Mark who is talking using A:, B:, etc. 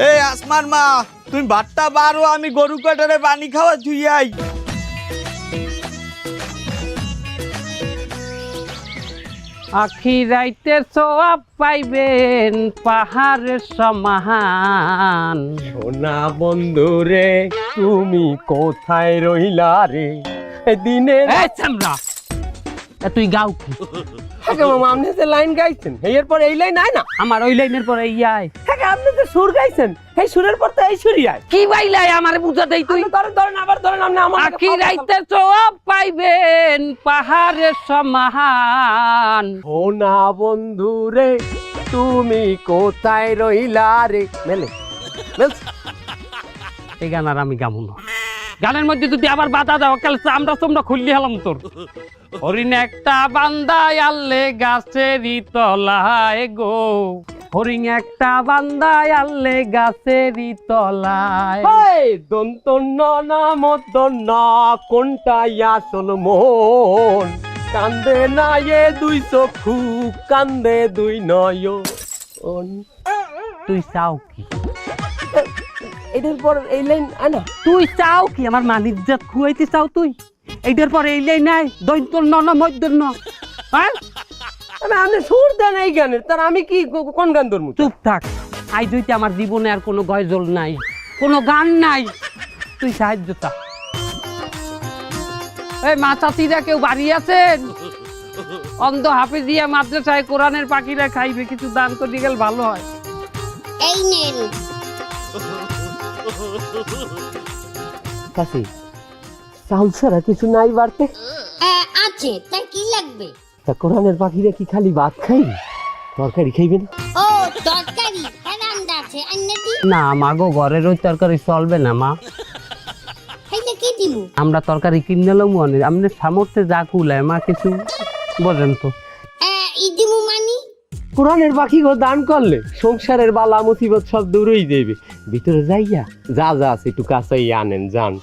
A: এই আসমান মা, তুমি ভাতটা বারো, আমি গরু কাটারে পানি খাওয়া ধুইয়াই।
B: আখি রাইতের সোয়াব পাইবেন পাহাড়ের সমান।
C: সোনা বন্ধু রে তুমি কোথায় রইলা রে দিনে
B: এই চামড়া, তুই গাও কি?
C: আগে মামা আপনি যে লাইন গাইছেন এরপর এই লাইন আয় না।
B: আমার ওই লাইনের পরে ইয়াই
C: আগে আপনি যে সুর গাইছেন এই সুরের পর তো এই সুরই আয়।
B: কি বাইলাই আমারে বুঝা দেই তুই।
C: ধরেন ধরেন আবার ধরেন আপনি আমার
B: আখি রাইতের সোয়াব পাইবেন পাহাড়ের সমান।
C: সোনা বন্ধু রে তুমি কোথায় রইলা রে মেলে মেলছে।
B: এই গান আর আমি গামু না। গানের মধ্যে যদি আবার বাধা দাও কাল চামড়া চামড়া খুললি হলাম তোর। হরিণ একটা বান্দায় আল্লে গাছেরই তলায় গো, হরিণ একটা বান্দায় আল্লে গাছেরই তলায়।
C: এই দন্ত না মদন কোনটাই আসল মন, কান্দে না এ দুই চক্ষু কান্দে দুই নয়ন।
B: তুই চাও কি?
C: এটার পর এই লাইন আনা।
B: তুই চাও কি? আমার মানিক জাত খুয়াইতে চাও তুই? এইটার পরে এই লাই নাই দৈন্ত ন মধ্য ন। হ্যাঁ
C: আপনি সুর দেন এই গানের, তার আমি কি কোন গান ধরবো?
B: চুপ থাক। আই জইতে আমার জীবনে আর কোনো গজল নাই, কোনো গান নাই। তুই সাহায্য চা। এই মাছাতিরা কেউ বাড়ি আছেন? অন্ধ হাফিজিয়া মাদ্রাসায় কোরআনের পাখিরা খাইবে, কিছু দান করে গেলে ভালো হয়।
D: এই নেন।
C: কাছে চাউল ছাড়া কিছু নাই বাড়তে?
D: আছে, তা কি লাগবে?
C: তা কোরআনের পাখিরা কি খালি ভাত খাই, তরকারি খাইবে না?
D: ও তরকারি, হ্যাঁ রান্না আছে, আন্না দি।
B: না মাগো, ঘরের ওই তরকারি চলবে না মা।
D: খাইলে কি দিমু?
B: আমরা তরকারি কিনে এলাম মনে, আপনি সামর্থ্যে যা কুলায় মা কিছু বলেন তো।
D: ই দিমু মানি?
C: কোরআনের পাখি গো দান করলে সংসারের বালা মুসিবত সব দূরেই যাইবে। ভিতরে যাইয়া যা যা আছে একটু কাছেই আনেন যান।